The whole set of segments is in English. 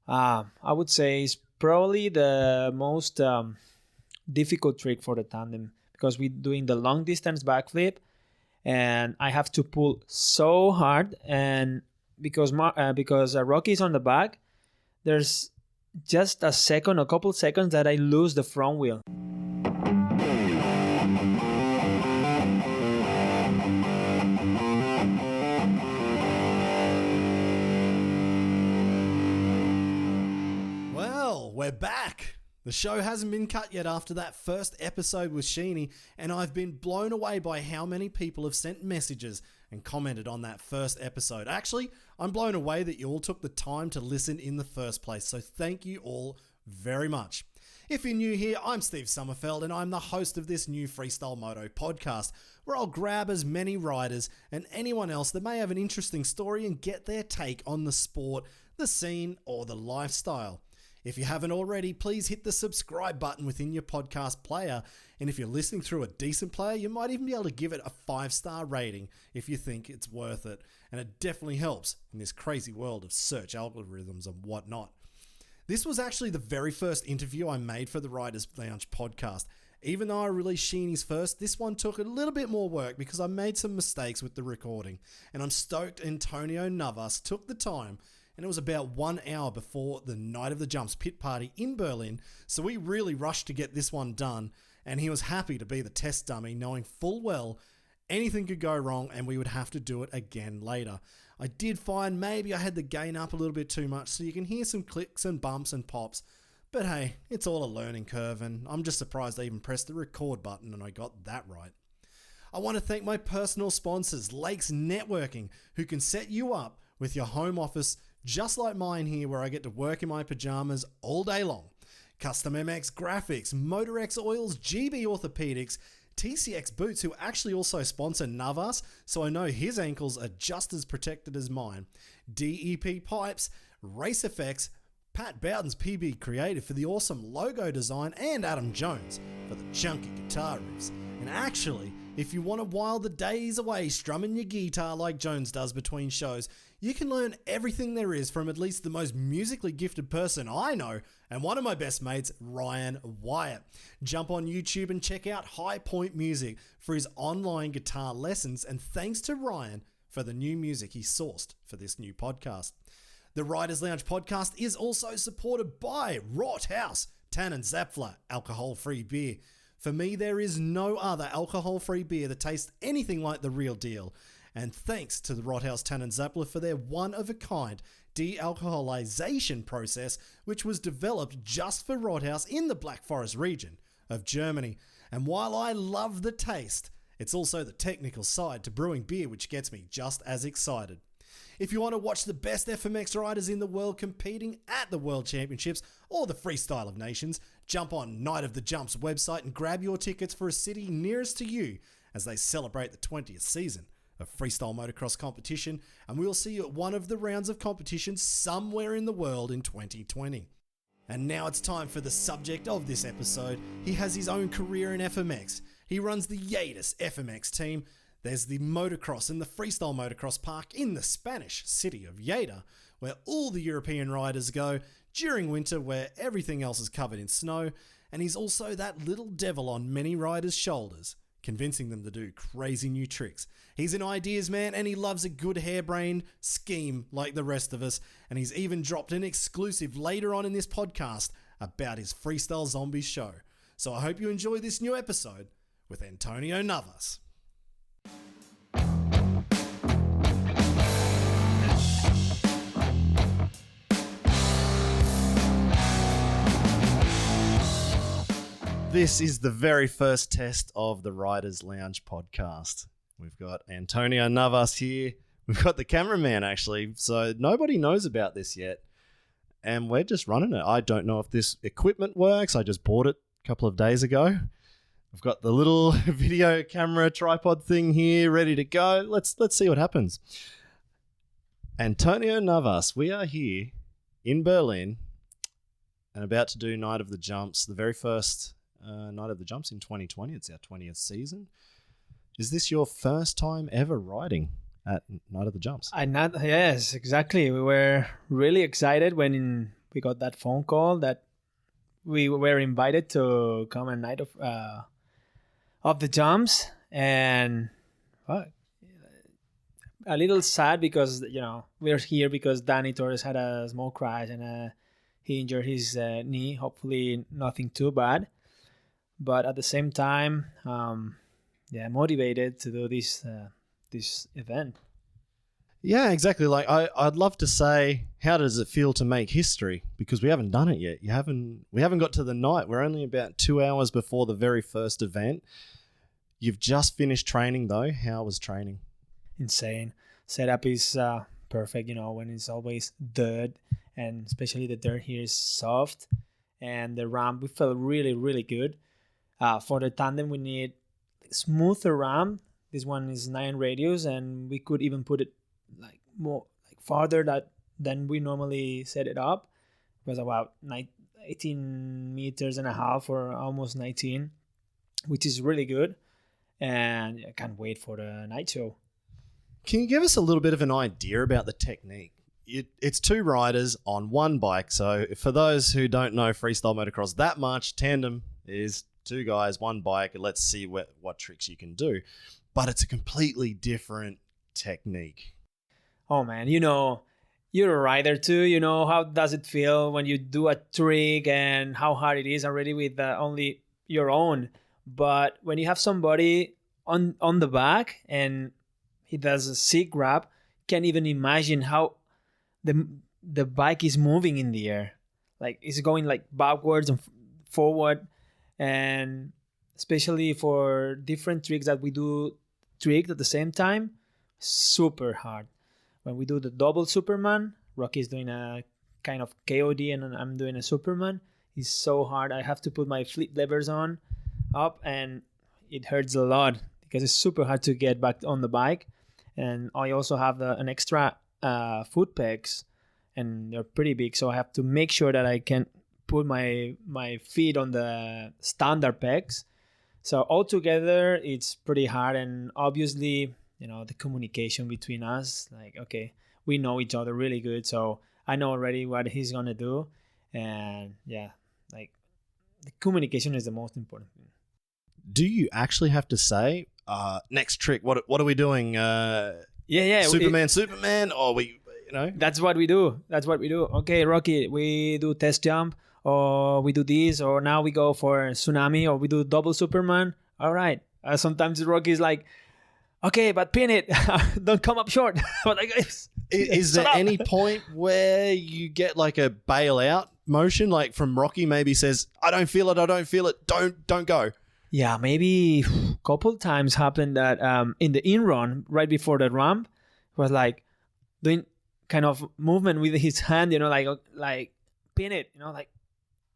I would say it's probably the most difficult trick for the tandem because we're doing the long distance backflip and I have to pull so hard, and because Rocky's on the back, there's just a couple seconds that I lose the front wheel. Well, we're back. The show hasn't been cut yet after that first episode with Sheeny, and I've been blown away by how many people have sent messages and commented on that first episode. Actually, I'm blown away that you all took the time to listen in the first place, so thank you all very much. If you're new here, I'm Steve Sommerfeld, and I'm the host of this new Freestyle Moto podcast, where I'll grab as many riders and anyone else that may have an interesting story and get their take on the sport, the scene, or the lifestyle. If you haven't already, please hit the subscribe button within your podcast player. And if you're listening through a decent player, you might even be able to give it a 5-star rating if you think it's worth it. And it definitely helps in this crazy world of search algorithms and whatnot. This was actually the very first interview I made for the Riders Lounge podcast. Even though I released Sheeny's first, this one took a little bit more work because I made some mistakes with the recording. And I'm stoked Antonio Navas took the time, and it was about 1 hour before the Night of the Jumps pit party in Berlin, so we really rushed to get this one done, and he was happy to be the test dummy, knowing full well anything could go wrong and we would have to do it again later. I did find maybe I had the gain up a little bit too much, so you can hear some clicks and bumps and pops, but hey, it's all a learning curve, and I'm just surprised I even pressed the record button and I got that right. I want to thank my personal sponsors, Lakes Networking, who can set you up with your home office just like mine here, where I get to work in my pajamas all day long. Custom MX Graphics, MotorX Oils, GB Orthopedics, TCX Boots, who actually also sponsor Navas, so I know his ankles are just as protected as mine. DEP Pipes, Race Effects, Pat Bowden's PB Creative for the awesome logo design, and Adam Jones for the chunky guitar riffs. And actually, if you want to while the days away strumming your guitar like Jones does between shows, you can learn everything there is from at least the most musically gifted person I know, and one of my best mates, Ryan Wyatt. Jump on YouTube and check out High Point Music for his online guitar lessons, and thanks to Ryan for the new music he sourced for this new podcast. The Riders Lounge podcast is also supported by Rot House, Tannen Zapfler, alcohol-free beer. For me, there is no other alcohol-free beer that tastes anything like the real deal. And thanks to the Rothaus Tannen Zapfler for their one-of-a-kind de-alcoholization process, which was developed just for Rothaus in the Black Forest region of Germany. And while I love the taste, it's also the technical side to brewing beer which gets me just as excited. If you want to watch the best FMX riders in the world competing at the World Championships or the Freestyle of Nations, jump on Night of the Jumps website and grab your tickets for a city nearest to you as they celebrate the 20th season of freestyle motocross competition, and we'll see you at one of the rounds of competition somewhere in the world in 2020. And now it's time for the subject of this episode. He has his own career in FMX. He runs the Yates FMX team. There's the motocross and the freestyle motocross park in the Spanish city of Lleida, where all the European riders go during winter, where everything else is covered in snow. And he's also that little devil on many riders' shoulders, convincing them to do crazy new tricks. He's an ideas man, and he loves a good harebrained scheme like the rest of us. And he's even dropped an exclusive later on in this podcast about his Freestyle Zombies show. So I hope you enjoy this new episode with Antonio Navas. This is the very first test of the Riders Lounge podcast. We've got Antonio Navas here. We've got the cameraman, actually. So nobody knows about this yet. And we're just running it. I don't know if this equipment works. I just bought it a couple of days ago. I've got the little video camera tripod thing here ready to go. Let's see what happens. Antonio Navas, we are here in Berlin and about to do Night of the Jumps, the very first Night of the Jumps in 2020. It's our 20th season. Is this your first time ever riding at Night of the Jumps? Yes, exactly. We were really excited when we got that phone call that we were invited to come a night of the jumps, and well, a little sad because we're here because Danny Torres had a small crash and he injured his knee. Hopefully nothing too bad, but at the same time, motivated to do this event. Yeah, exactly. Like I'd love to say, how does it feel to make history? Because we haven't done it yet. We haven't got to the night. We're only about 2 hours before the very first event. You've just finished training though. How was training? Insane. Setup is perfect. When it's always dirt, and especially the dirt here is soft, and the ramp we felt really really good. For the tandem, we need smoother ramp. This one is 9 radius, and we could even put it like more like farther than we normally set it up. It was about 18 meters and a half, or almost 19, which is really good. And I can't wait for the night show. Can you give us a little bit of an idea about the technique? It's 2 riders on 1 bike. So for those who don't know freestyle motocross that much, tandem is 2 guys, 1 bike, and let's see what tricks you can do. But it's a completely different technique. Oh man, you're a rider too. How does it feel when you do a trick and how hard it is already with only your own. But when you have somebody on the back and he does a sick grab, can't even imagine how the bike is moving in the air. Like it's going like backwards and forward, and especially for different tricks that we do trick at the same time, super hard. When we do the double Superman, Rocky's doing a kind of KOD and I'm doing a Superman. It's so hard. I have to put my flip levers up, and it hurts a lot because it's super hard to get back on the bike. And I also have an extra foot pegs, and they're pretty big, so I have to make sure that I can put my feet on the standard pegs. So altogether, it's pretty hard, and obviously, the communication between us, like, okay, we know each other really good, so I know already what he's gonna do, and yeah, like the communication is the most important thing. Do you actually have to say, next trick, what are we doing? Yeah. Superman, or we, That's what we do. Okay, Rocky, we do test jump, or we do this, or now we go for tsunami, or we do double Superman. All right. Sometimes Rocky's like, okay, but pin it. Don't come up short. But is there any point where you get like a bailout motion, like from Rocky maybe says, I don't feel it, don't go? Yeah, maybe a couple times happened that in the in run, right before the ramp, was like doing kind of movement with his hand, like pin it, like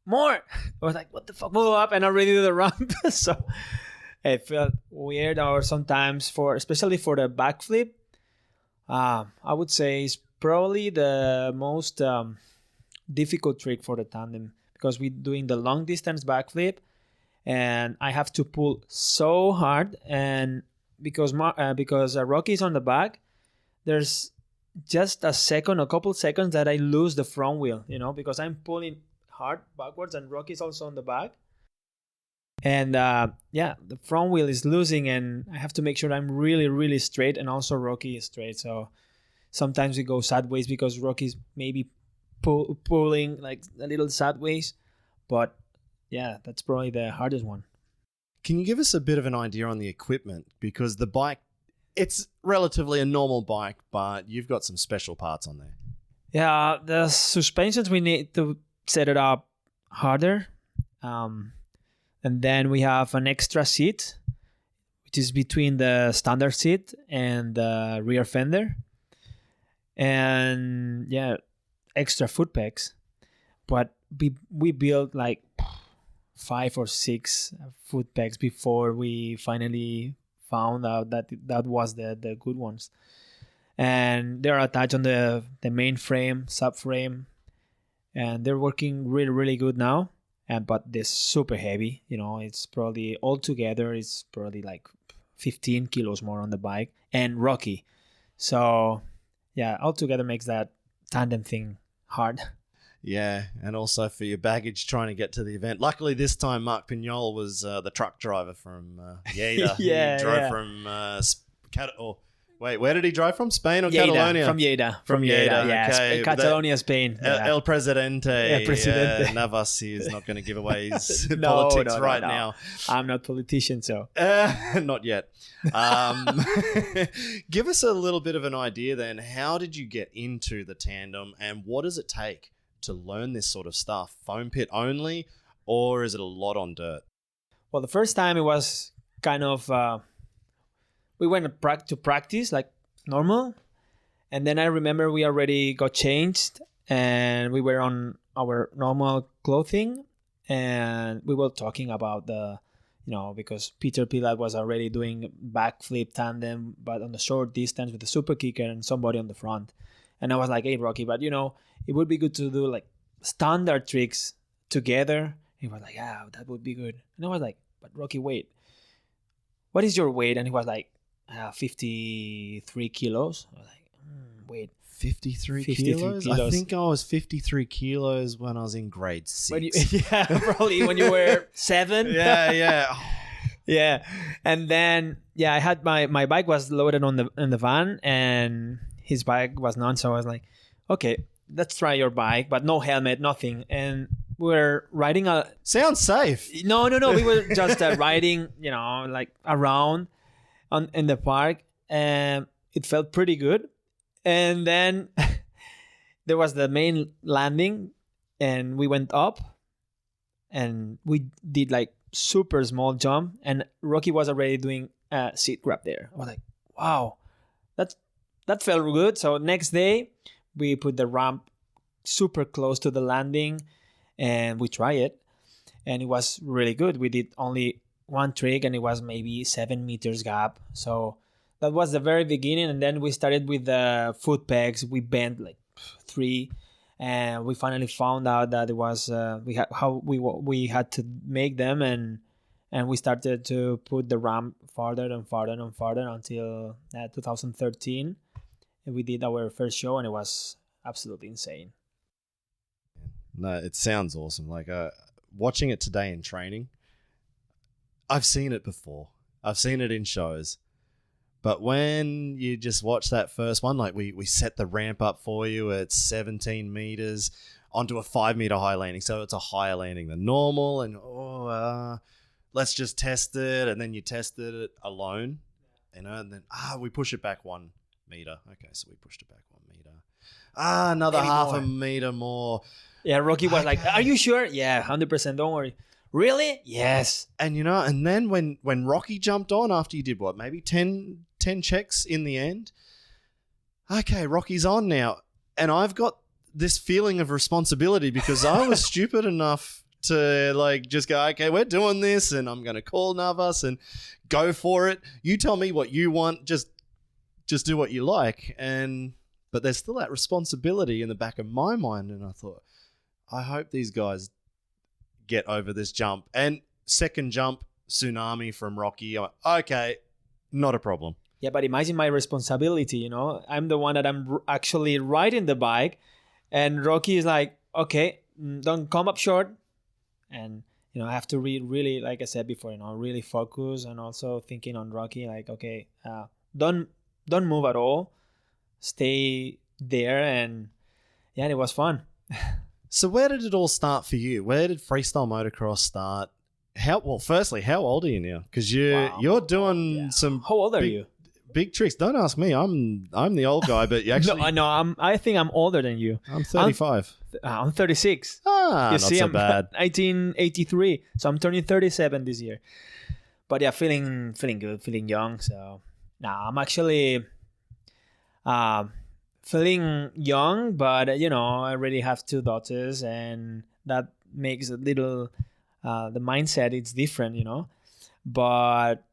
more. I was like, what the fuck, move up, and already do the ramp. So it felt weird. Or sometimes especially for the backflip, I would say it's probably the most difficult trick for the tandem, because we're doing the long distance backflip, and I have to pull so hard, and because Rocky's on the back, there's just a couple seconds that I lose the front wheel, because I'm pulling hard backwards, and Rocky's also on the back. And the front wheel is losing, and I have to make sure I'm really, really straight, and also Rocky is straight. So sometimes we go sideways because Rocky's maybe pulling like a little sideways. But yeah, that's probably the hardest one. Can you give us a bit of an idea on the equipment? Because the bike, it's relatively a normal bike, but you've got some special parts on there. Yeah, the suspensions, we need to set it up harder. And then we have an extra seat, which is between the standard seat and the rear fender. And yeah, extra foot pegs. But we built like 5 or 6 foot pegs before we finally found out that was the good ones. And they're attached on the main frame, subframe, and they're working really, really good now. But they're super heavy. It's probably altogether, it's probably like 15 kilos more on the bike and Rocky. So yeah, altogether makes that tandem thing hard. Yeah, and also for your baggage trying to get to the event. Luckily, this time Mark Pignol was the truck driver from Lleida. Yeah, he drove yeah. from where did he drive from? Spain or Lleida, Catalonia? from Lleida. From Lleida, yeah. okay. Catalonia, Spain. Yeah. El Presidente. El Presidente. Navas, he is not going to give away his No, politics no, right no. now. I'm not politician, so. Not yet. Give us a little bit of an idea then. How did you get into the tandem, and what does it take to learn this sort of stuff? Foam pit only, or is it a lot on dirt? Well, the first time it was kind of... we went to practice like normal. And then I remember we already got changed and we were on our normal clothing. And we were talking about because Peter Pilat was already doing backflip tandem, but on the short distance with the super kicker and somebody on the front. And I was like, hey, Rocky, but it would be good to do like standard tricks together. He was like, yeah, that would be good. And I was like, but Rocky, wait, what is your weight? And he was like, 53 kilos. I was like, wait. 53 kilos? I think I was 53 kilos when I was in grade 6. Probably when you were 7. Yeah. Yeah. And then, I had my bike was loaded in the van and his bike was not. So I was like, okay, let's try your bike, but no helmet, nothing. And we were riding Sounds safe. No. We were just riding, like around in the park, and it felt pretty good. And then there was the main landing and we went up and we did like super small jump and Rocky was already doing a seat grab there. I was like, wow, that felt good. So next day we put the ramp super close to the landing and we tried it and it was really good. We did only one trick and it was maybe 7 meters gap. So that was the very beginning. And then we started with the foot pegs. We bent like 3 and we finally found out that it was we had to make them and we started to put the ramp farther and farther and farther until 2013. And we did our first show and it was absolutely insane. No, it sounds awesome. Like watching it today in training, I've seen it before. I've seen it in shows. But when you just watch that first one, like we set the ramp up for you at 17 meters onto a 5 meter high landing. So it's a higher landing than normal. And let's just test it. And then you tested it alone, and then we push it back 1 meter. Okay, so we pushed it back 1 meter. Another Maybe half more. a meter more. Yeah, Rocky was like, are you sure? Yeah, 100%. Don't worry. Really? Yes. And and then when Rocky jumped on after you did what, maybe 10 checks in the end, okay, Rocky's on now. And I've got this feeling of responsibility because I was stupid enough to like just go, okay, we're doing this and I'm going to call Navas and go for it. You tell me what you want, just do what you like. But there's still that responsibility in the back of my mind. And I thought, I hope these guys get over this jump. And second jump, tsunami from Rocky. I'm like, okay, not a problem. Yeah, but imagine my responsibility, I'm the one that I'm actually riding the bike and Rocky is like, okay, don't come up short. And, I have to really, like I said before, really focus and also thinking on Rocky, like, okay, don't move at all. Stay there. And yeah, it was fun. So where did it all start for you? Where did freestyle motocross start? Firstly, how old are you now? Because you're doing some. How old are you? Big tricks. Don't ask me. I'm the old guy, but you actually. No, I think I'm older than you. I'm 35. I'm 36. Not so bad. 1983, so I'm turning 37 this year. But yeah, feeling good, feeling young. So I'm actually feeling young, but I already have 2 daughters, and that makes a little the mindset. It's different, But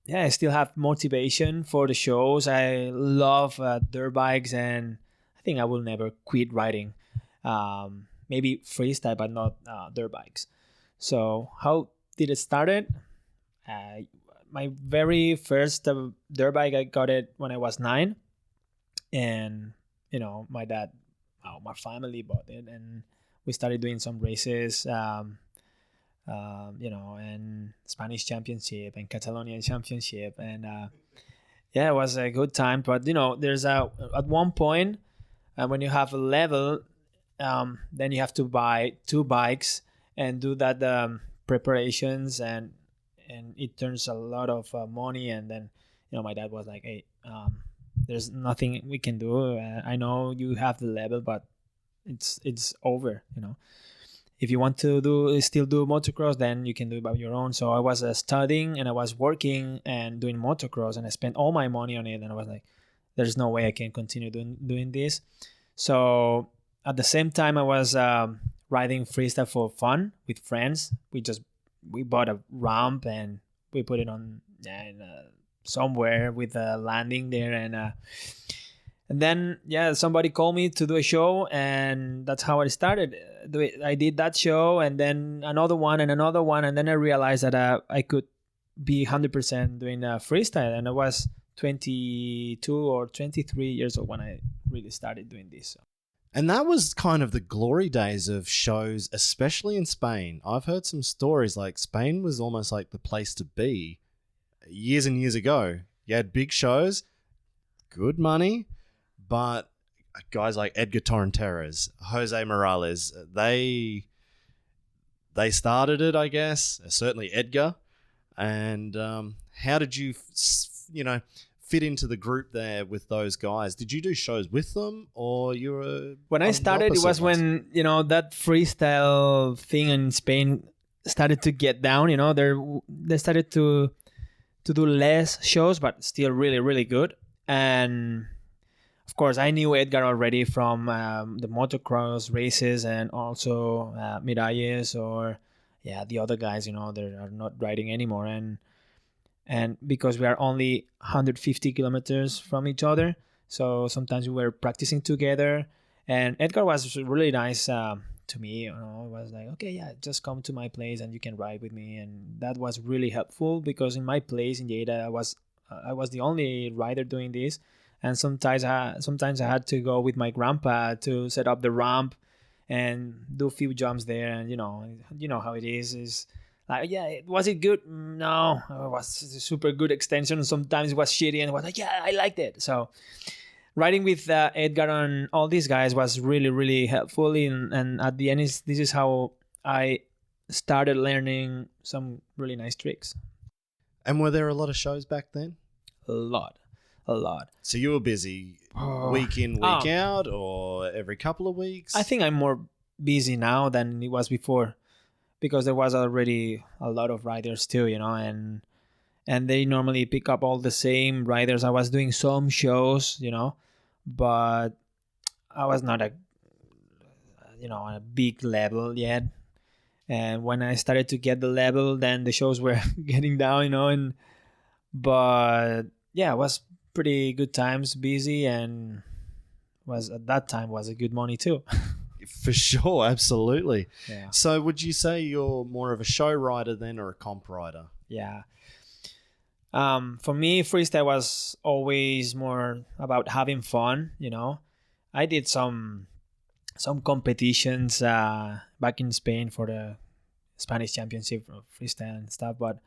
yeah, I still have motivation for the shows. I love dirt bikes, and I think I will never quit riding. Maybe freestyle, but not dirt bikes. So how did it started? My very first dirt bike, I got it when I was 9. And, my dad, my family bought it. And we started doing some races, and Spanish Championship and Catalonian Championship, and yeah, it was a good time. But there's at one point when you have a level, then you have to buy 2 bikes and do that preparations, and it turns a lot of money. And then my dad was like, hey, there's nothing we can do. I know you have the level, but it's over. If you want to still do motocross, then you can do it by your own. So I was studying and I was working and doing motocross, and I spent all my money on it. And I was like, there's no way I can continue doing this. So at the same time, I was riding freestyle for fun with friends. We bought a ramp and we put it on somewhere with a landing there, and then somebody called me to do a show, and that's how I started. I did that show, and then another one, and then I realized that I could be 100% doing freestyle, and I was 22 or 23 years old when I really started doing this. And that was kind of the glory days of shows, especially in Spain. I've heard some stories like Spain was almost like the place to be years and years ago. You had big shows, good money, but guys like Edgar Torrenteras, Jose Morales, they started it, I guess. Certainly Edgar. And how did you, fit into the group there with those guys? Did you do shows with them, or you were? When I started, it was when that freestyle thing in Spain started to get down. They started to do less shows, but still really, really good. And of course, I knew Edgar already from the motocross races, and also Miralles, or the other guys. They are not riding anymore, and because we are only 150 kilometers from each other, so sometimes we were practicing together. And Edgar was really nice to me. It was like, okay, just come to my place and you can ride with me, and that was really helpful, because in my place in Lleida, I was the only rider doing this. And sometimes I had to go with my grandpa to set up the ramp and do a few jumps there. And you know how it is like, was it good? No, it was a super good extension. Sometimes it was shitty, and it was like, I liked it. So riding with Edgar and all these guys was really, really helpful. And at the end, this is how I started learning some really nice tricks. And were there a lot of shows back then? A lot. So you were busy week in, week out, or every couple of weeks? I think I'm more busy now than it was before, because there was already a lot of riders too, and they normally pick up all the same riders. I was doing some shows, but I was not a big level yet. And when I started to get the level, then the shows were getting down, but it was pretty good times, busy, and was at that time was a good money too. For sure, absolutely. Yeah. So would you say you're more of a show rider then, or a comp rider? Yeah. For me, freestyle was always more about having fun. I did some competitions back in Spain for the Spanish Championship of freestyle and stuff, but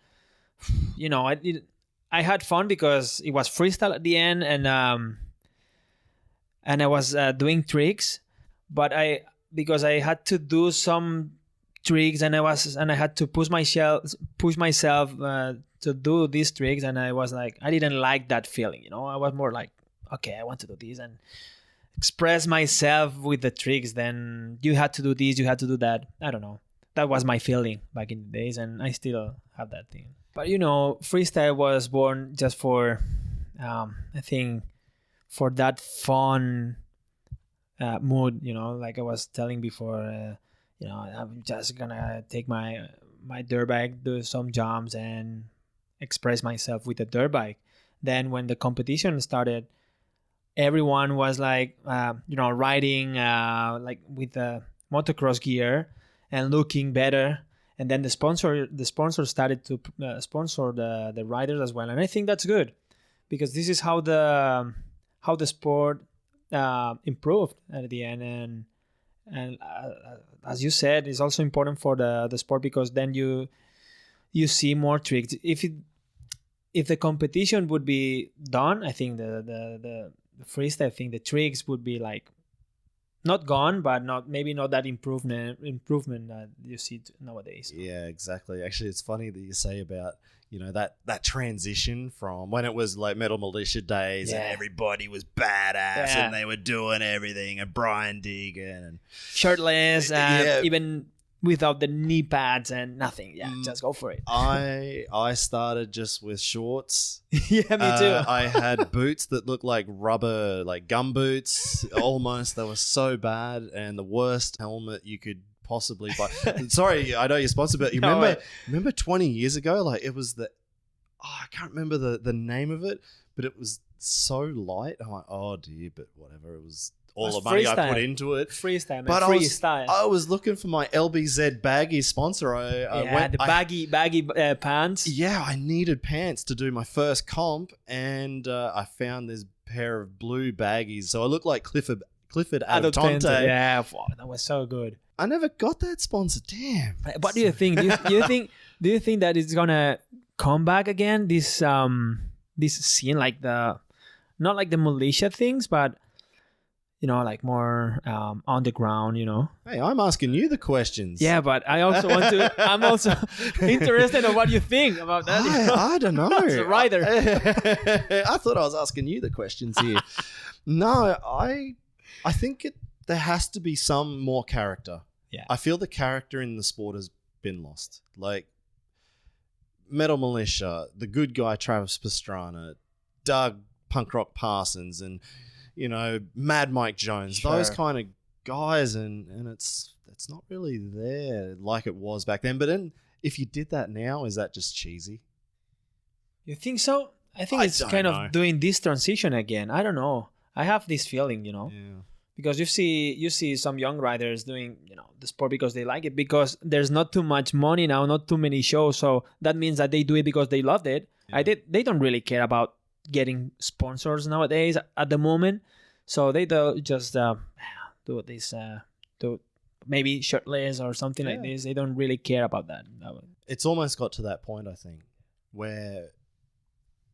I had fun because it was freestyle at the end, and I was doing tricks, but because I had to do some tricks, and I had to push myself to do these tricks, and I was like, I didn't like that feeling. I was more like, okay, I want to do this and express myself with the tricks. Then you had to do this, you had to do that. I don't know. That was my feeling back in the days, and I still have that thing. But freestyle was born just for, I think, for that fun mood. Like I was telling before, I'm just gonna take my dirt bike, do some jumps, and express myself with the dirt bike. Then when the competition started, everyone was like, riding like with the motocross gear and looking better. And then the sponsor started to sponsor the riders as well. And I think that's good, because this is how the sport improved at the end. And as you said, it's also important for the sport, because then you see more tricks. If the competition would be done, I think the freestyle, I think the tricks would be like not gone, but maybe not that improvement that you see nowadays. Yeah, exactly. Actually, it's funny that you say about, you know, that transition from when it was like Metal Militia days and everybody was badass and they were doing everything, and Brian Deegan and shirtless, even without the knee pads and nothing. Yeah, just go for it. I started just with shorts. Yeah, me too. I had boots that looked like rubber, like gum boots almost. They were so bad, and the worst helmet you could possibly buy. Sorry, I know you're sponsored, but you remember 20 years ago, like it was I can't remember the name of it, but it was so light. I'm like, oh dear, but whatever. It was all the money I put into it. Freestyle, man. But Freestyle. I was looking for my LBZ baggy sponsor. Baggy pants. Yeah, I needed pants to do my first comp, and I found this pair of blue baggies. So I looked like Clifford Adotante. Yeah, that was so good. I never got that sponsor. Damn. What do you think? Do you think that it's gonna come back again? This scene, like not like the militia things, but like more underground. Hey, I'm asking you the questions. Yeah, but I also want to. I'm also interested in what you think about that. I don't know. As a writer, I thought I was asking you the questions here. No, I think there has to be some more character. Yeah. I feel the character in the sport has been lost. Like Metal Militia, the good guy Travis Pastrana, Doug Punk Rock Parsons, and Mad Mike Jones, Sure. those kind of guys, and it's not really there like it was back then. But then if you did that now, is that just cheesy? You think so? I think it's kind of doing this transition again. I don't know. I have this feeling, Yeah. Because you see some young riders doing the sport because they like it, because there's not too much money now, not too many shows, so that means that they do it because they loved it. Yeah. They don't really care about getting sponsors nowadays at the moment, so they do just do this, do maybe shirtless or something like this. They don't really care about that. It's almost got to that point, I think, where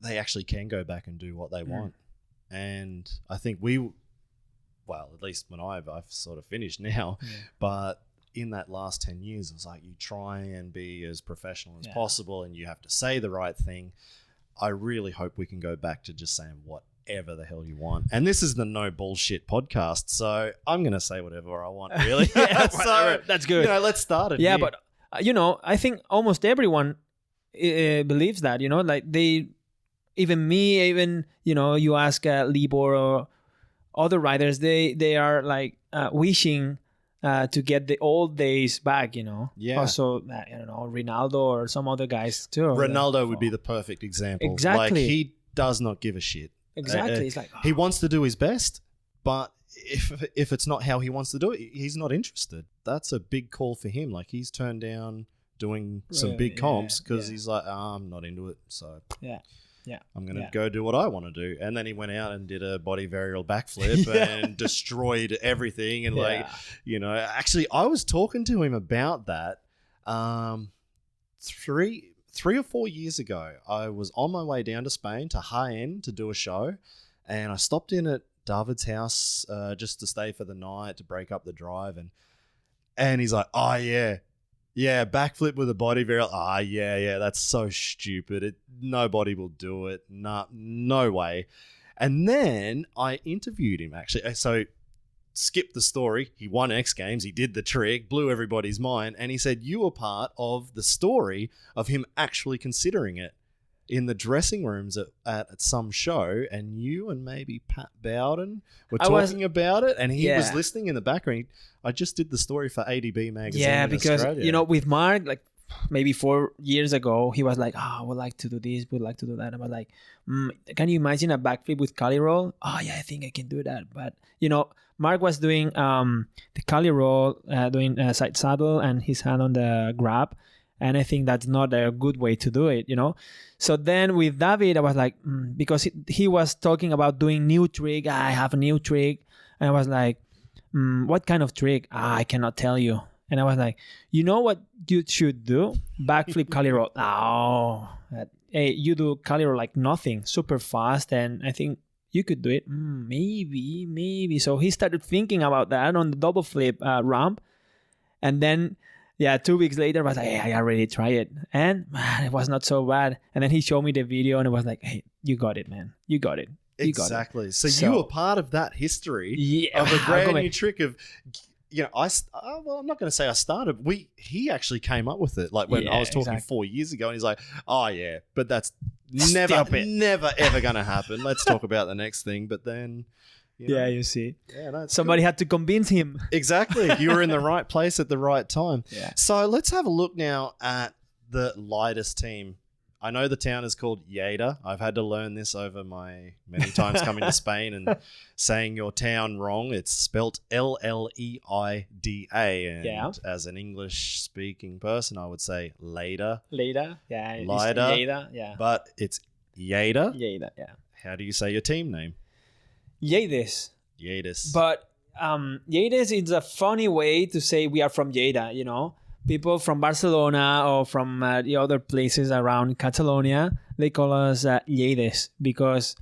they actually can go back and do what they want, and I think well, at least when I've sort of finished now, but in that last 10 years, it was like you try and be as professional as possible, and you have to say the right thing. I really hope we can go back to just saying whatever the hell you want. And this is the no bullshit podcast, so I'm going to say whatever I want, really. So that's good. Let's start it. Yeah, but I think almost everyone believes that, like even me, you ask Libor or other riders, they are like wishing to get the old days back, Yeah. Also, I don't know, Ronaldo or some other guys too. Ronaldo would be the perfect example. Exactly. Like, he does not give a shit. Exactly. It's like he wants to do his best, but if it's not how he wants to do it, he's not interested. That's a big call for him. Like, he's turned down doing some big comps because he's like, I'm not into it. So I'm going to go do what I want to do. And then he went out and did a body varial backflip and destroyed everything. And actually I was talking to him about that 3 or 4 years ago. I was on my way down to Spain to Jaén to do a show, and I stopped in at David's house just to stay for the night to break up the drive. And he's like, oh yeah, backflip with a body varial. Yeah, that's so stupid. Nobody will do it. No way. And then I interviewed him, actually. So skip the story. He won X Games. He did the trick, blew everybody's mind. And he said, you were part of the story of him actually considering it in the dressing rooms at some show. And you and maybe Pat Bowden were talking about it. And he was listening in the background. I just did the story for ADB magazine. Yeah, because Australia. With Mark, like maybe 4 years ago, he was like, I would like to do this, would like to do that. And I was like, can you imagine a backflip with Cali roll? Oh yeah, I think I can do that. But Mark was doing the Cali roll, doing side saddle and his hand on the grab, and I think that's not a good way to do it. So then with David, I was like, because he was talking about doing new trick. I have a new trick, and I was like, What kind of trick? I cannot tell you. And I was like, you know what you should do? Backflip Cali roll. Oh, hey, you do Cali roll like nothing, super fast, and I think you could do it. Maybe. So he started thinking about that on the double flip ramp, and then 2 weeks later, I was like, hey, I already tried it, and man, it was not so bad. And then he showed me the video, and it was like, hey, you got it, man, you got it. Exactly. So you were part of that history of a brand new trick of. I'm not going to say I started. He actually came up with it. Like when I was talking 4 years ago, and he's like, "Oh yeah, but that's never ever going to happen. Let's talk about the next thing." But then, you see, somebody had to convince him. Exactly, you were in the right place at the right time. Yeah. So let's have a look now at the lightest team. I know the town is called Lleida. I've had to learn this over my many times coming to Spain and saying your town wrong. It's spelt Lleida. And as an English-speaking person, I would say Lleida. Lleida, yeah. Lleida, yeah. But it's Lleida. Lleida, yeah. How do you say your team name? Lleides. But Lleides is a funny way to say we are from Lleida, you know. People from Barcelona or from the other places around Catalonia, they call us Lleides because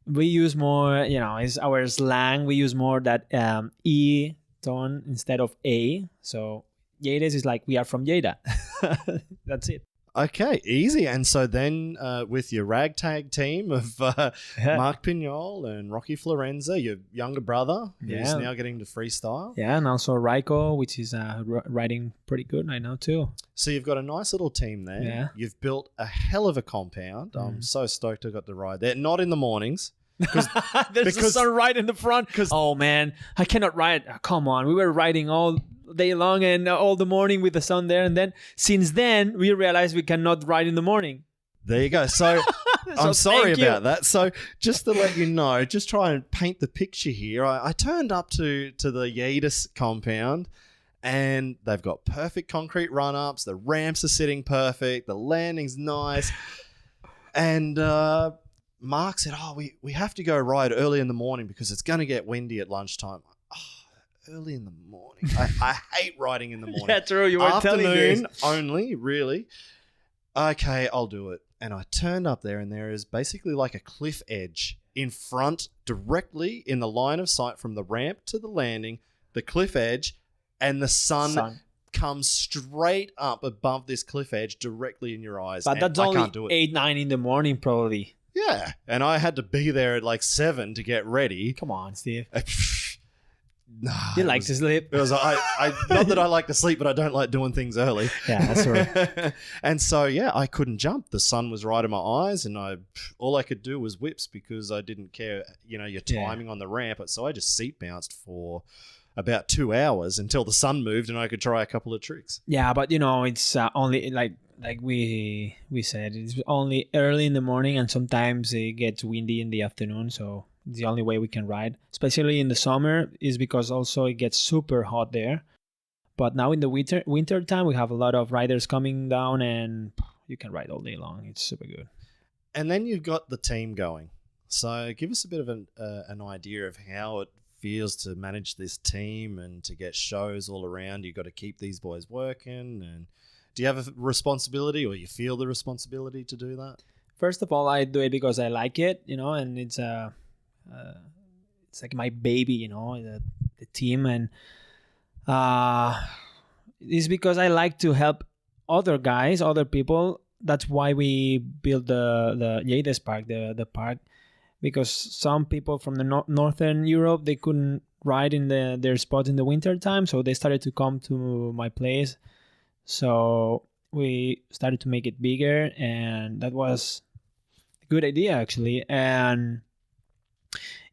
we use more, it's our slang. We use more that E tone instead of A. So Lleides is like we are from Lleida. That's it. Okay, easy. And so then with your ragtag team of Mark Pignol and Rocky Florenza, your younger brother, who's now getting to freestyle. Yeah, and also Raiko, which is riding pretty good right now too. So you've got a nice little team there. Yeah. You've built a hell of a compound. I'm so stoked I got to ride there. Not in the mornings. Because the sun right in the front. Oh, man, I cannot ride. Oh, come on. We were riding all day long and all the morning with the sun there. And then since then, we realized we cannot ride in the morning. There you go. So I'm sorry about that. So just to let you know, just try and paint the picture here. I turned up to the Lleides compound and they've got perfect concrete run-ups. The ramps are sitting perfect. The landing's nice. And Mark said, we have to go ride early in the morning because it's going to get windy at lunchtime. Early in the morning. I hate riding in the morning. Yeah, true. You were telling me. Afternoon only, really. Okay, I'll do it. And I turned up there and there is basically like a cliff edge in front, directly in the line of sight from the ramp to the landing, the cliff edge, and the sun comes straight up above this cliff edge directly in your eyes. But that's only 8, 9 in the morning probably. Yeah, and I had to be there at like 7 to get ready. Come on, Steve. You like to sleep. It was not that I like to sleep, but I don't like doing things early. Yeah, that's right. And so I couldn't jump. The sun was right in my eyes, and all I could do was whips because I didn't care, your timing on the ramp. So I just seat bounced for about 2 hours until the sun moved and I could try a couple of tricks. Yeah, but it's only like we said, it's only early in the morning, and sometimes it gets windy in the afternoon. So the only way we can ride, especially in the summer, is because also it gets super hot there. But now in the winter time, we have a lot of riders coming down and you can ride all day long. It's super good. And then you've got the team going. So give us a bit of an idea of how it feels to manage this team and to get shows all around. You've got to keep these boys working. And do you have a responsibility, or you feel the responsibility to do that? First of all, I do it because I like it, and it's like my baby, the team, and it's because I like to help other guys, other people. That's why we built the Lleides Park, the park, because some people from the Northern Europe, they couldn't ride in their spot in the winter time, so they started to come to my place. So we started to make it bigger, and that was a good idea actually. And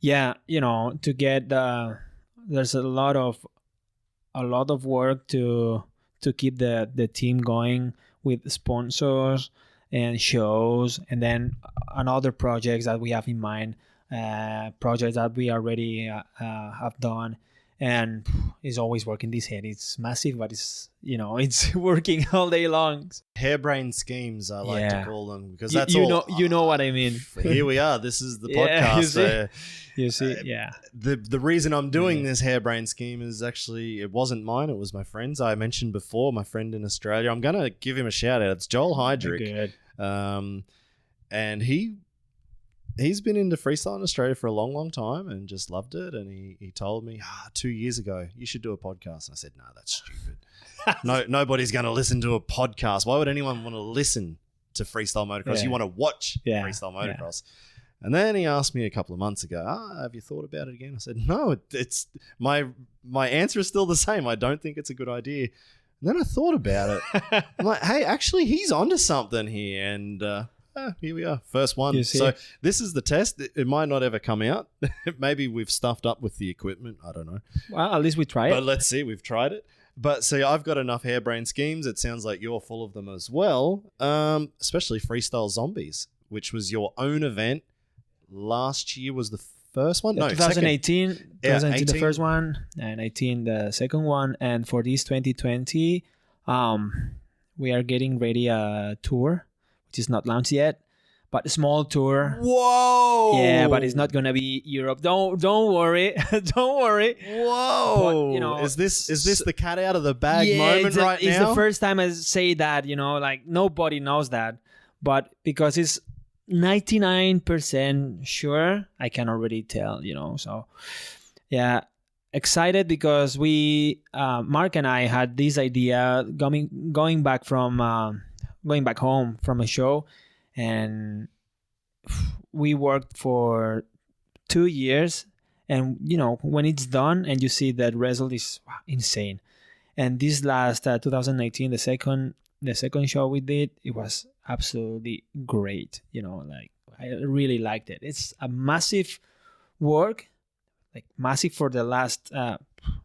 to get there's a lot of work to keep the team going with sponsors and shows, and then another projects that we have in mind, projects that we already have done, and it's always working. This head, it's massive, but it's, you know, it's working all day long. Harebrained schemes, I like to call them, because that's you know what I mean. Here we are. This is the Yeah, podcast. you see, yeah. The reason I'm doing this harebrained scheme is actually, it wasn't mine. It was my friend's. I mentioned before, my friend in Australia. I'm going to give him a shout out. It's Joel Heydrich. Good. And he's been into freestyle in Australia for a long, long time and just loved it. And he told me 2 years ago, you should do a podcast. And I said, no, that's stupid. Nobody's going to listen to a podcast. Why would anyone want to listen to freestyle motocross? Yeah. You want to watch freestyle motocross. And then he asked me a couple of months ago, have you thought about it again? I said, no, it's my answer is still the same. I don't think it's a good idea. And then I thought about it. I'm like, hey, actually, he's onto something here. And here we are, first one. So this is the test. It might not ever come out. Maybe we've stuffed up with the equipment. I don't know. Well, at least we tried it. But let's see. We've tried it. But see, I've got enough harebrained schemes. It sounds like you're full of them as well, especially Freestyle Zombies, which was your own event. Last year was the first one? No, 2018. Second. 2018 the first one, and 18 the second one. And for this 2020, we are getting ready a tour, which is not launched yet, but a small tour. Whoa! Yeah, but it's not gonna be Europe. Don't worry. Don't worry. Whoa! But, you know, is this the cat out of the bag moment right now? It's the first time I say that. You know, like nobody knows that, but because it's 99% sure, I can already tell. You know, so yeah. Excited because we Mark and I had this idea going back home from a show, and we worked for 2 years, and you know, when it's done and you see that result is insane. And this last 2019, the second show we did, it was absolutely great. You know, like I really liked it. It's a massive work, like massive for the last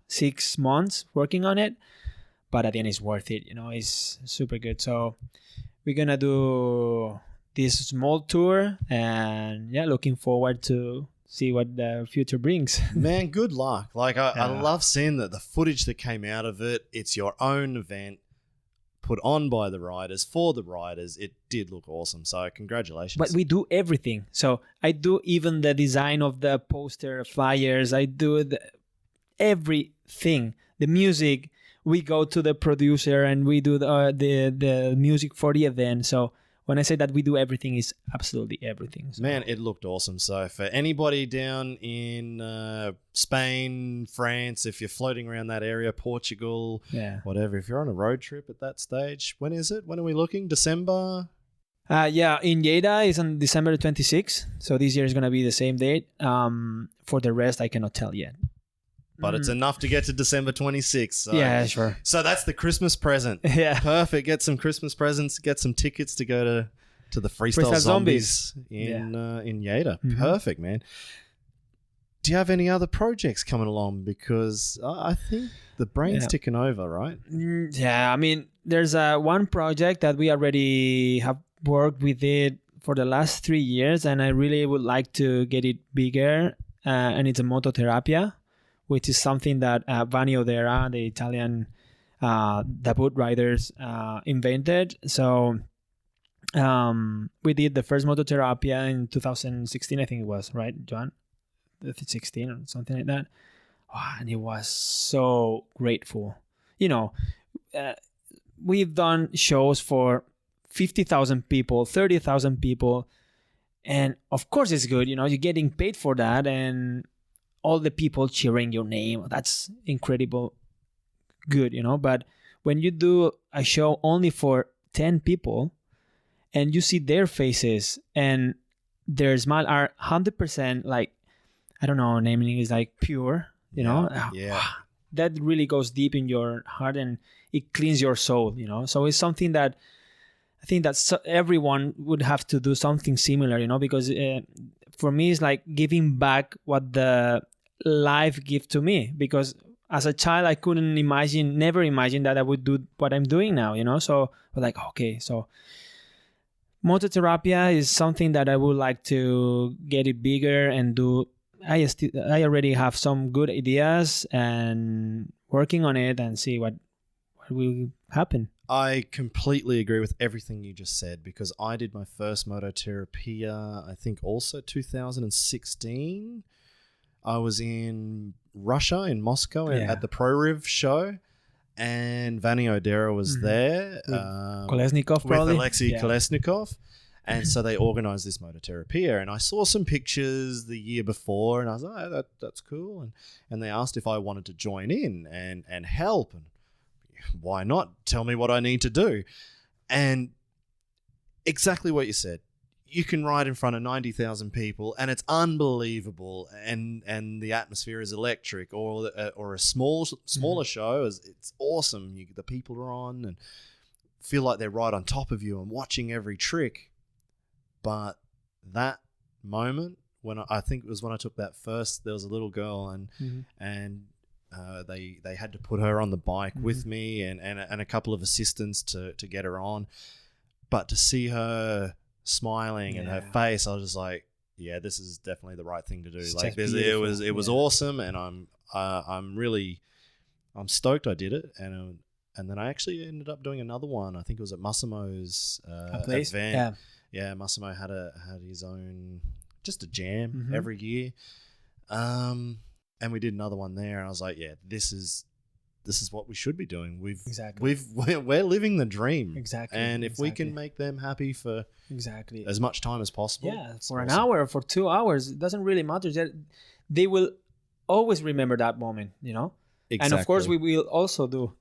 6 months working on it, but at the end it's worth it. You know, it's super good. So we're gonna do this small tour, and yeah, looking forward to see what the future brings. Man, good luck. Like I love seeing that the footage that came out of it. It's your own event, put on by the riders for the riders. It did look awesome. So congratulations. But we do everything. So I do even the design of the poster, flyers. I do everything. The music. We go to the producer and we do the music for the event. So when I say that we do everything, it's absolutely everything. So. Man, it looked awesome. So for anybody down in Spain, France, if you're floating around that area, Portugal, whatever, if you're on a road trip at that stage, when is it? When are we looking? December? In Lleida is on December 26th. So this year is going to be the same date. For the rest, I cannot tell yet. But it's enough to get to December 26th. So. Yeah, sure. So that's the Christmas present. Yeah. Perfect. Get some Christmas presents. Get some tickets to go to the Freestyle Zombies in Lleida. Mm-hmm. Perfect, man. Do you have any other projects coming along? Because I think the brain's ticking over, right? Yeah, I mean, there's one project that we already have worked with it for the last 3 years, and I really would like to get it bigger, and it's a Mototherapia, which is something that Vanni Odera, the Italian debut riders, invented. So we did the first Mototherapia in 2016, I think it was, right, Joan? 16 or something like that. Oh, and it was so grateful. You know, we've done shows for 50,000 people, 30,000 people. And of course it's good, you know, you're getting paid for that, and all the people cheering your name. That's incredible good, you know. But when you do a show only for 10 people and you see their faces and their smile are 100% like, I don't know, naming is like pure, you know. Yeah. That really goes deep in your heart and it cleans your soul, you know. So it's something that I think that everyone would have to do something similar, you know, because for me, it's like giving back what the life gave to me. Because as a child, I couldn't never imagine that I would do what I'm doing now, you know. So I'm like, okay, so Mototherapia is something that I would like to get it bigger and do I already have some good ideas and working on it and see what will happen. I completely agree with everything you just said, because I did my first Mototerapia, I think also 2016. I was in Russia, in Moscow, at the ProRiv show, and Vanny Odera was there. Kolesnikov, probably. With Alexei Kolesnikov. And so they organized this Mototerapia, and I saw some pictures the year before, and I was like, oh, that's cool. And they asked if I wanted to join in and help. And why not? Tell me what I need to do. And exactly what you said. You can ride in front of 90,000 people, and it's unbelievable, and the atmosphere is electric. Or a smaller show, it's awesome. The people are on and feel like they're right on top of you and watching every trick. But that moment, I think it was when I took that first, there was a little girl, and they had to put her on the bike with me and a couple of assistants to get her on. But to see her smiling and her face, I was just like, yeah, this is definitely the right thing to do. It's like it was awesome, and I'm stoked I did it. And then I actually ended up doing another one. I think it was at Massimo's event. Yeah, Massimo had his own, just a jam every year. And we did another one there, and I was like, yeah, this is what we should be doing. We're living the dream. Exactly. And if we can make them happy for as much time as possible. Yeah, for an hour, for 2 hours, it doesn't really matter. They will always remember that moment, you know? Exactly. And of course we will also do.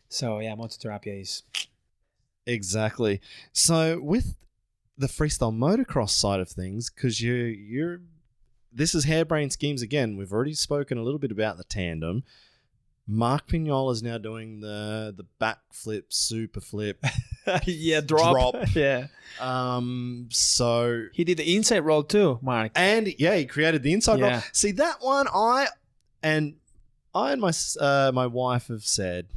So yeah, Mototerapia is. Exactly. So with the freestyle motocross side of things, because this is harebrained schemes again. We've already spoken a little bit about the tandem. Mark Pignol is now doing the backflip, super flip, drop. Yeah. So he did the inside roll too, Mark. And he created the inside roll. See, that one I and my wife have said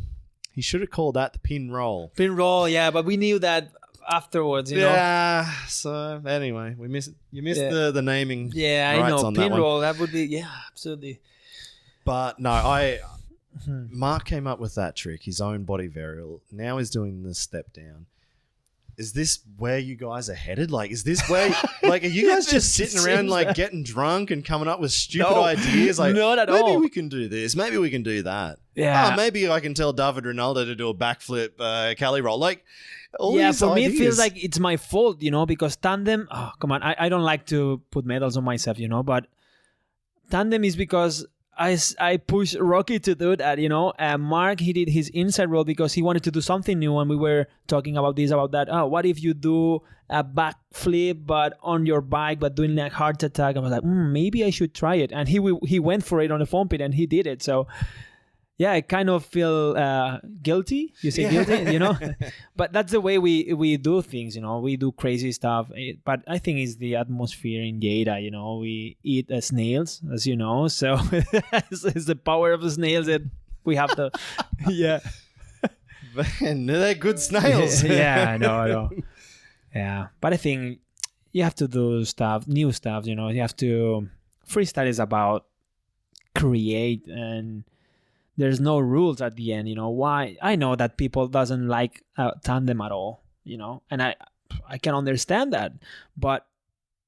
he should have called that the pin roll. Pin roll, yeah, but we knew that afterwards, you know. Yeah. So anyway, you missed the naming. Yeah, I know. Pin roll, that would be absolutely. But no, Mark came up with that trick, his own body variable. Now he's doing the step down. Is this where you guys are headed? Like, is this where, like, are you guys just sitting around, like, getting drunk and coming up with stupid ideas? Like, not at all. Maybe we can do this. Maybe we can do that. Yeah. Maybe I can tell David Ronaldo to do a backflip Cali roll. Like, all these for ideas. me, it feels like it's my fault, you know, because tandem, come on, I don't like to put medals on myself, you know, but tandem is because I pushed Rocky to do that, you know. Mark, he did his inside roll because he wanted to do something new, and we were talking about this, about that. Oh, what if you do a backflip but on your bike, but doing like heart attack? I was like, maybe I should try it, and he went for it on the foam pit, and he did it. So yeah, I kind of feel guilty. You say guilty, you know, but that's the way we do things, you know. We do crazy stuff, but I think it's the atmosphere in Lleida, you know. We eat snails, as you know, so it's the power of the snails that we have to, Man, they're good snails. Yeah, I know. Yeah, but I think you have to do new stuff, you know. You have to. Freestyle is about create, and there's no rules at the end, you know. Why? I know that people doesn't like tandem at all, you know, and I can understand that, but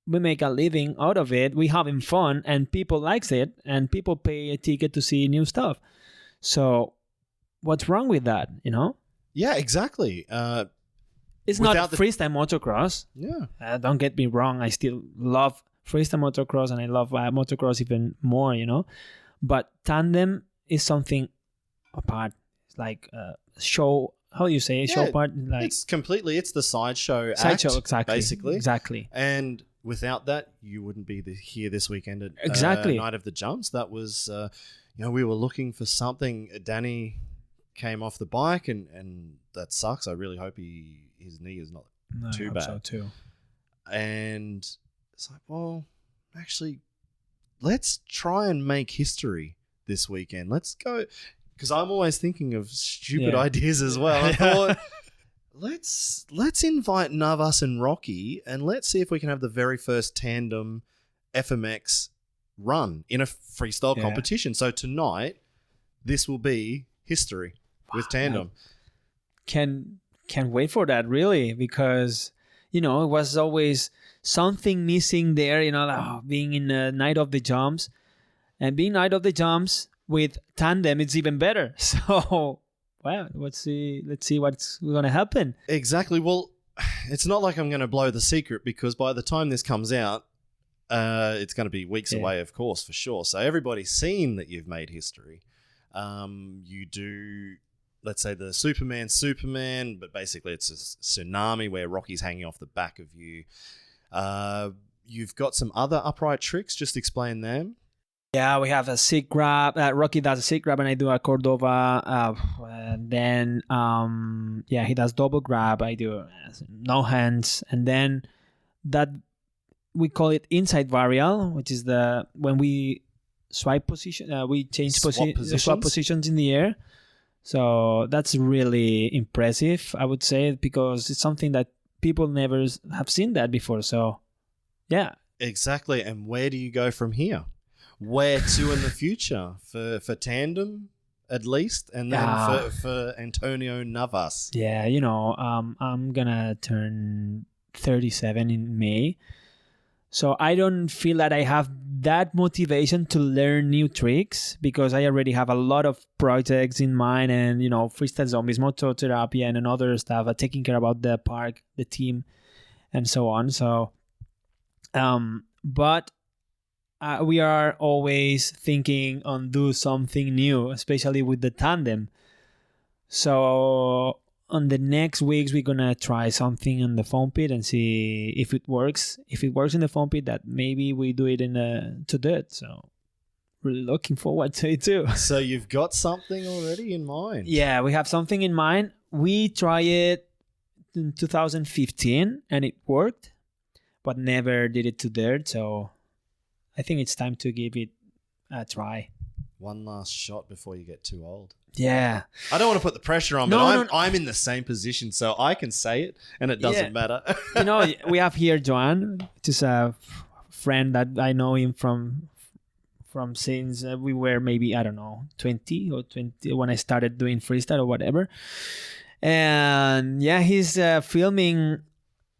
we make a living out of it. We having fun, and people likes it, and people pay a ticket to see new stuff. So what's wrong with that, you know? Yeah, exactly. It's not freestyle motocross. Yeah. Don't get me wrong. I still love freestyle motocross, and I love motocross even more, you know, but tandem is something apart. It's like show. How do you say show part? Like it's the sideshow act, exactly. Basically, exactly. And without that, you wouldn't be here this weekend at Night of the Jumps. That was, we were looking for something. Danny came off the bike, and that sucks. I really hope his knee is not too bad. So too. And it's like, well, actually, let's try and make history this weekend. Let's go, because I'm always thinking of stupid ideas as well. I thought, let's invite Navas and Rocky, and let's see if we can have the very first tandem FMX run in a freestyle Yeah. competition. So tonight, this will be history with Tandem. Can't wait for that, really, because it was always something missing there. Being in the night of the jumps, and being night of the jumps with Tandem, it's even better. So, well, let's see what's gonna happen. Exactly. Well, it's not like I'm going to blow the secret, because by the time this comes out, it's going to be weeks away, of course, for sure. So everybody's seen that you've made history. You do, let's say, the Superman, but basically it's a tsunami where Rocky's hanging off the back of you. You've got some other upright tricks. Just explain them. Yeah, we have a sick grab. Rocky does a sick grab, and I do a Cordova. Then, he does double grab. I do no hands, and then that we call it inside varial, which is when we swipe position. We change swap positions in the air. So that's really impressive, I would say, because it's something that people never have seen that before. So, yeah, exactly. And where do you go from here? Where to in the future for Tandem, at least, and then for Antonio Navas? Yeah, I'm gonna turn 37 in May, so I don't feel that I have that motivation to learn new tricks, because I already have a lot of projects in mind, and Freestyle Zombies, Mototherapy, and other stuff, taking care about the park, the team, and so on. So, but we are always thinking on do something new, especially with the Tandem. So on the next weeks, we're going to try something in the foam pit and see if it works. If it works in the foam pit, that maybe we do it to dirt. So really looking forward to it too. So you've got something already in mind? Yeah, we have something in mind. We tried it in 2015 and it worked, but never did it to dirt. So I think it's time to give it a try. One last shot before you get too old. Yeah. I don't want to put the pressure on, but I'm in the same position, so I can say it, and it doesn't matter. We have here Joan, just a friend that I know him from since we were maybe, I don't know, 20 when I started doing freestyle or whatever. And yeah, he's filming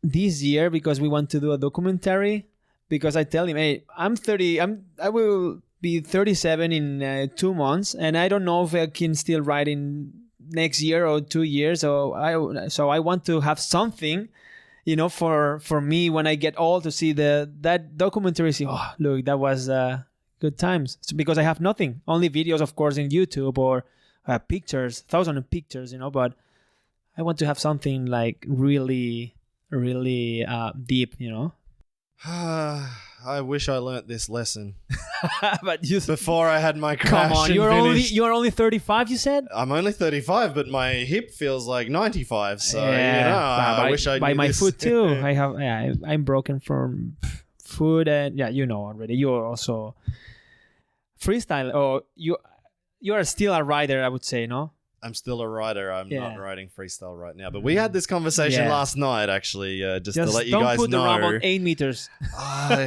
this year because we want to do a documentary. Because I tell him, hey, I'm 30. I will be 37 in 2 months, and I don't know if I can still ride in next year or 2 years. So I want to have something, for me when I get old to see that documentary. See, oh, look, that was good times. It's because I have nothing, only videos, of course, in YouTube or pictures, thousands of pictures, But I want to have something like really, really deep, I wish I learnt this lesson but before I had my crash. Come on, you're only 35. You said I'm only 35, but my hip feels like 95. So I wish I. By my foot too. I have. Yeah, I'm broken from foot, and already. You're also freestyle, or you are still a rider, I would say, no? I'm still a rider. I'm not riding freestyle right now. But we had this conversation last night, actually, just to let you guys know. Don't put the ramp on 8 meters.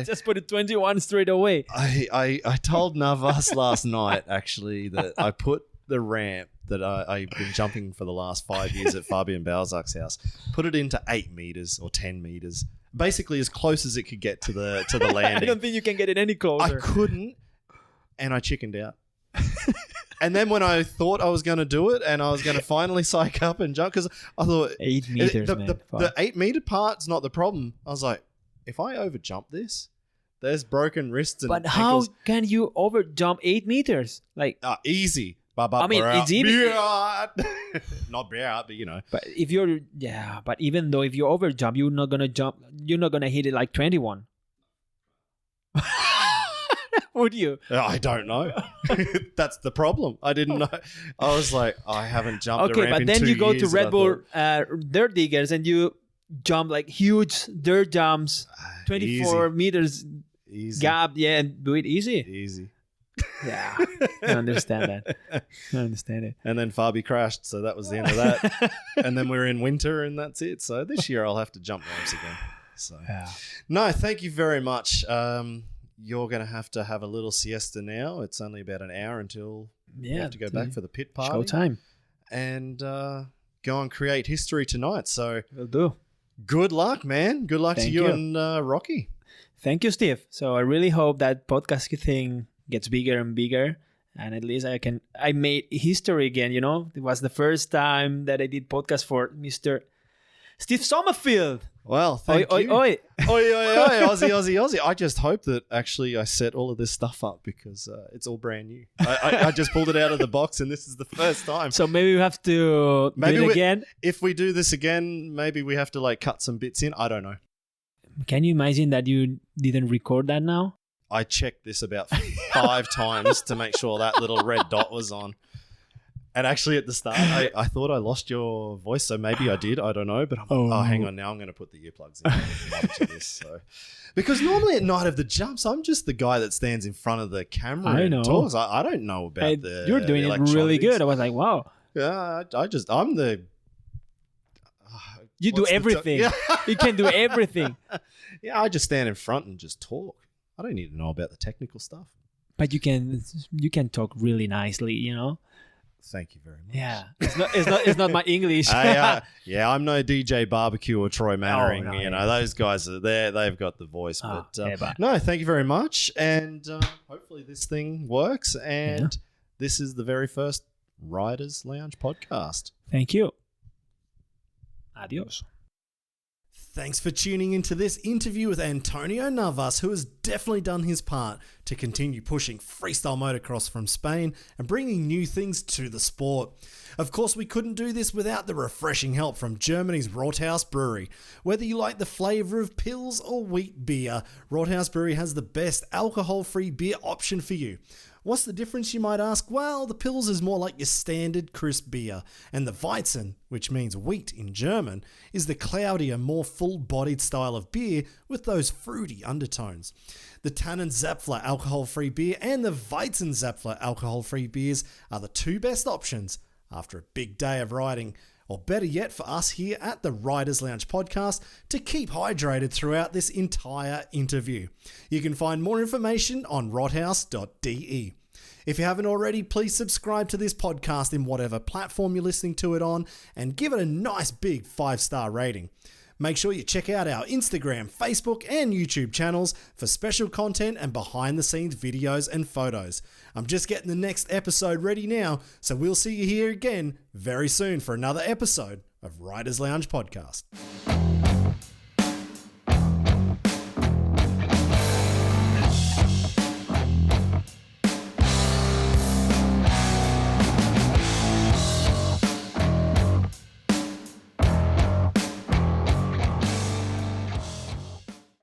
Just put it 21 straight away. I told Navas last night, actually, that I put the ramp that I've been jumping for the last 5 years at Fabian Balzac's house, put it into 8 meters or 10 meters, basically as close as it could get to the landing. I don't think you can get it any closer. I couldn't, and I chickened out. And then when I thought I was going to do it and I was going to finally psych up and jump, because I thought 8 meters, the 8 meter part's not the problem. I was like, if I over jump this, there's broken wrists and But ankles. how can you over jump 8 meters? Like easy. I mean, it's easy. Not bad, but But if but even though if you over jump, you're not gonna hit it like 21. Would you? I don't know. That's the problem. I didn't know. I was like, I haven't jumped a ramp in 2 years. Okay, but then you go to Red Bull dirt diggers and you jump like huge dirt jumps, 24 meters gap. Yeah, and do it easy. Easy. Yeah, I understand that. I understand it. And then Fabi crashed, so that was the end of that. And then we're in winter, and that's it. So this year I'll have to jump ramps again. So no, thank you very much. you're going to have a little siesta now. It's only about an hour until you have to go back for the pit party. Showtime. And go and create history tonight. So Will do. Good luck, man. Good luck to you and Rocky. Thank you, Steve. So I really hope that podcast thing gets bigger and bigger. And at least I made history again, you know. It was the first time that I did podcast for Mr. Steve Sommerfield. Well, thank you. Oi. Aussie. I just hope that actually I set all of this stuff up because it's all brand new. I just pulled it out of the box and this is the first time. So maybe we have to do it again. If we do this again, maybe we have to like cut some bits in. I don't know. Can you imagine that you didn't record that now? I checked this about 5 times to make sure that little red dot was on. And actually at the start, I thought I lost your voice, so maybe I did. I don't know. But hang on. Now I'm going to put the earplugs in to this. So. Because normally at Night of the Jumps, I'm just the guy that stands in front of the camera and talks. I don't know about You're doing it really good. I was like, wow. Yeah, I'm the... You do everything. You can do everything. Yeah, I just stand in front and just talk. I don't need to know about the technical stuff. But you can talk really nicely, you know? Thank you very much. Yeah, it's not my English. Yeah, I'm no DJ Barbecue or Troy Mannering. No, you know, those guys are there. They've got the voice. But no, thank you very much. And hopefully this thing works. And this is the very first Riders Lounge podcast. Thank you. Adios. Thanks for tuning into this interview with Antonio Navas, who has definitely done his part to continue pushing freestyle motocross from Spain and bringing new things to the sport. Of course, we couldn't do this without the refreshing help from Germany's Rothaus Brewery. Whether you like the flavour of pills or wheat beer, Rothaus Brewery has the best alcohol-free beer option for you. What's the difference, you might ask? Well, the Pils is more like your standard crisp beer, and the Weizen, which means wheat in German, is the cloudier, more full-bodied style of beer with those fruity undertones. The Tannen Zapfler alcohol-free beer and the Weizen Zapfler alcohol-free beers are the 2 best options after a big day of riding, or better yet for us here at the Riders Lounge podcast to keep hydrated throughout this entire interview. You can find more information on rothaus.de. If you haven't already, please subscribe to this podcast in whatever platform you're listening to it on and give it a nice big 5-star rating. Make sure you check out our Instagram, Facebook, and YouTube channels for special content and behind-the-scenes videos and photos. I'm just getting the next episode ready now, so we'll see you here again very soon for another episode of Riders Lounge Podcast.